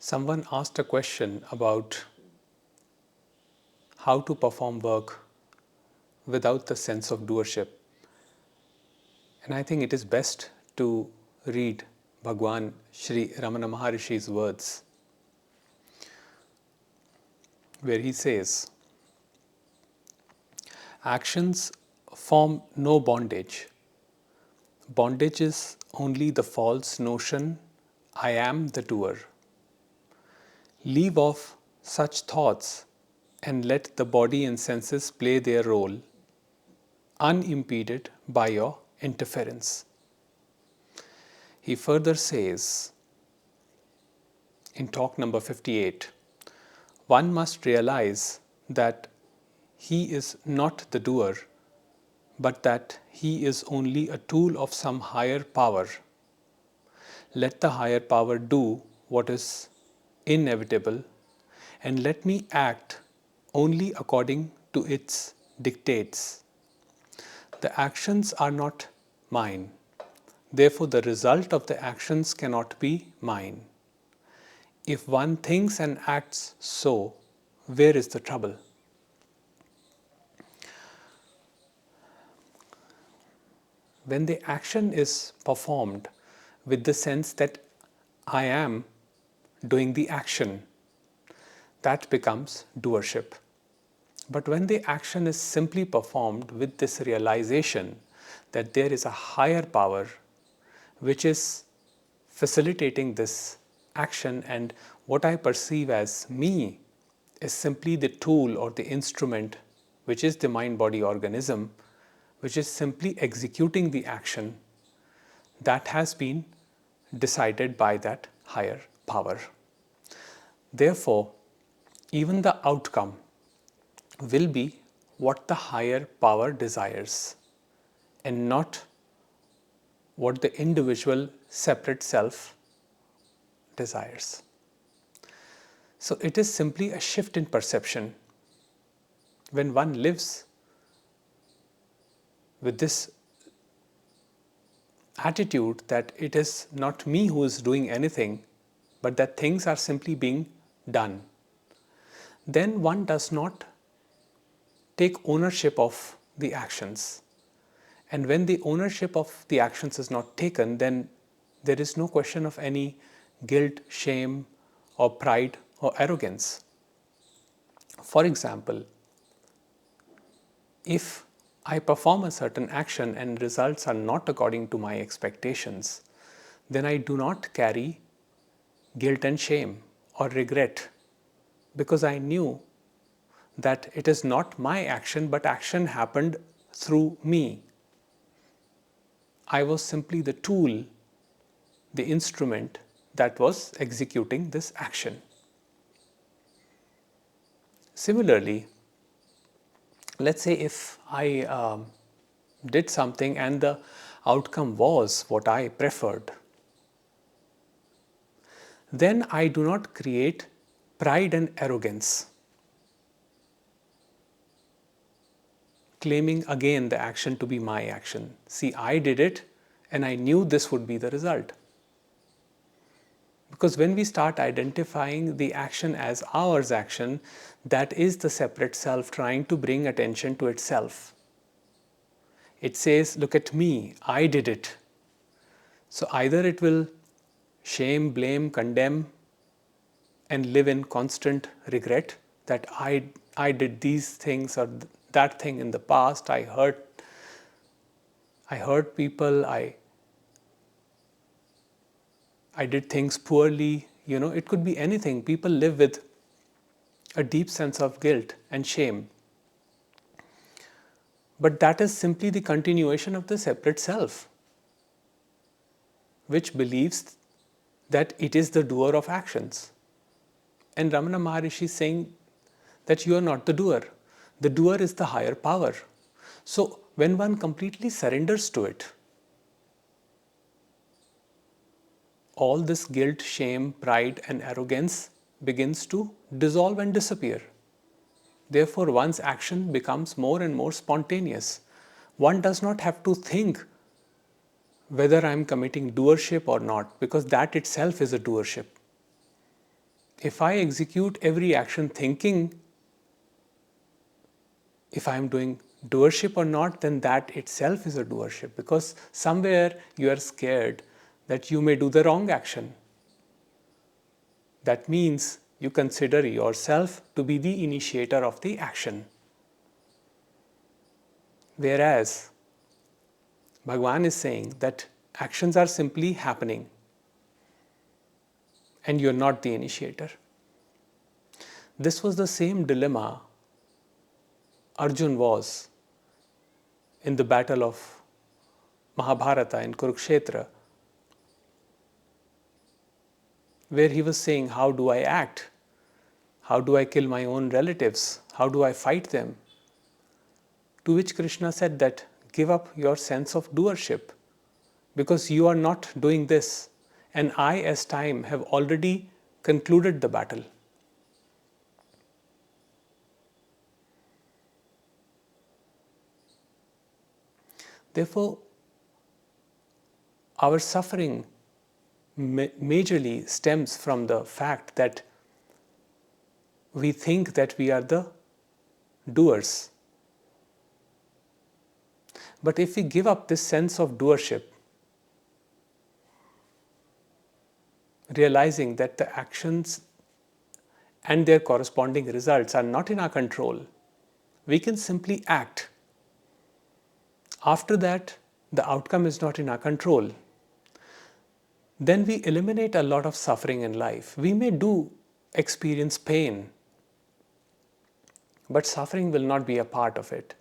Someone asked a question about how to perform work without the sense of doership. And I think it is best to read Bhagavan Sri Ramana Maharshi's words, where he says, actions form no bondage. Bondage is only the false notion, I am the doer. Leave off such thoughts and let the body and senses play their role, unimpeded by your interference. He further says in talk number 58, one must realize that he is not the doer, but that he is only a tool of some higher power. Let the higher power do what is inevitable, and let me act only according to its dictates. The actions are not mine. Therefore, the result of the actions cannot be mine. If one thinks and acts so, where is the trouble? When the action is performed with the sense that I am doing the action, that becomes doership. But when the action is simply performed with this realization that there is a higher power which is facilitating this action, and what I perceive as me is simply the tool or the instrument, which is the mind-body organism, which is simply executing the action that has been decided by that higher power. Therefore, even the outcome will be what the higher power desires and not what the individual separate self desires. So it is simply a shift in perception. When one lives with this attitude that it is not me who is doing anything, but that things are simply being done, then one does not take ownership of the actions. And when the ownership of the actions is not taken, then there is no question of any guilt, shame, or pride or arrogance. For example, if I perform a certain action and results are not according to my expectations, then I do not carry guilt and shame or regret, because I knew that it is not my action, but action happened through me. I was simply the tool, the instrument that was executing this action. Similarly, let's say if I did something and the outcome was what I preferred, then I do not create pride and arrogance, claiming again the action to be my action. See, I did it and I knew this would be the result. Because when we start identifying the action as ours action, that is the separate self trying to bring attention to itself. It says, look at me, I did it. So either it will shame, blame, condemn, and live in constant regret that I did these things or that thing in the past, I hurt people, I did things poorly. It could be anything. People live with a deep sense of guilt and shame. But that is simply the continuation of the separate self, which believes that it is the doer of actions. And Ramana Maharshi is saying that you are not the doer. The doer is the higher power. So when one completely surrenders to it, all this guilt, shame, pride, and arrogance begins to dissolve and disappear. Therefore, one's action becomes more and more spontaneous. One does not have to think whether I am committing doership or not, because that itself is a doership. if I execute every action thinking if I am doing doership or not, then that itself is a doership, because somewhere you are scared that you may do the wrong action. That means you consider yourself to be the initiator of the action. Whereas Bhagavan is saying that actions are simply happening and you're not the initiator. This was the same dilemma Arjun was in the battle of Mahabharata in Kurukshetra, where he was saying, how do I act? How do I kill my own relatives? How do I fight them? To which Krishna said that give up your sense of doership, because you are not doing this, and I, as time, have already concluded the battle. Therefore, our suffering majorly stems from the fact that we think that we are the doers. But if we give up this sense of doership, realizing that the actions and their corresponding results are not in our control, we can simply act. After that, the outcome is not in our control. Then we eliminate a lot of suffering in life. We may experience pain, but suffering will not be a part of it.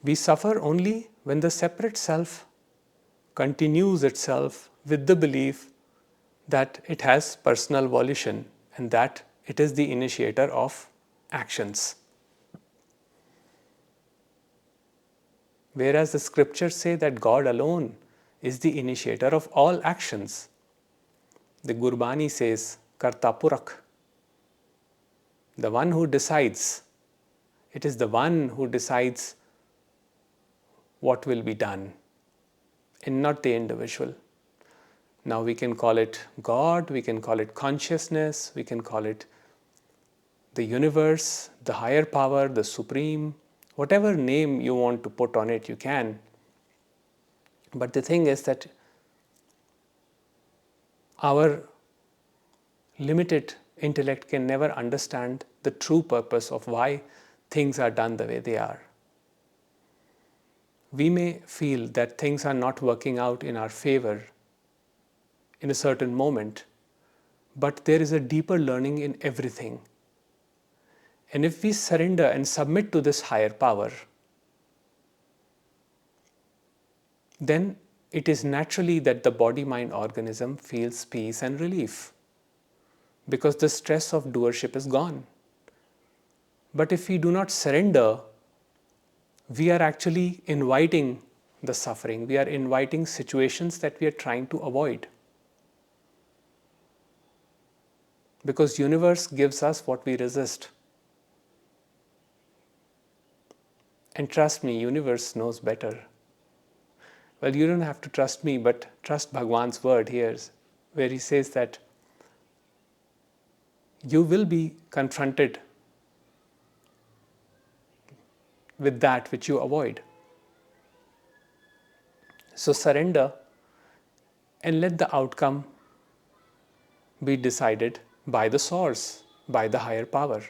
We suffer only when the separate self continues itself with the belief that it has personal volition and that it is the initiator of actions. Whereas the scriptures say that God alone is the initiator of all actions. The Gurbani says, Karta Purak, the one who decides. It is the one who decides what will be done, and not the individual. Now we can call it God, we can call it consciousness, we can call it the universe, the higher power, the supreme, whatever name you want to put on it, you can. But the thing is that our limited intellect can never understand the true purpose of why things are done the way they are. We may feel that things are not working out in our favor in a certain moment, but there is a deeper learning in everything. And if we surrender and submit to this higher power, then it is naturally that the body-mind organism feels peace and relief, because the stress of doership is gone. But if we do not surrender, we are actually inviting the suffering. We are inviting situations that we are trying to avoid. Because universe gives us what we resist. And trust me, universe knows better. Well, you don't have to trust me, but trust Bhagavan's word here, where he says that you will be confronted with that which you avoid. So surrender and let the outcome be decided by the source, by the higher power.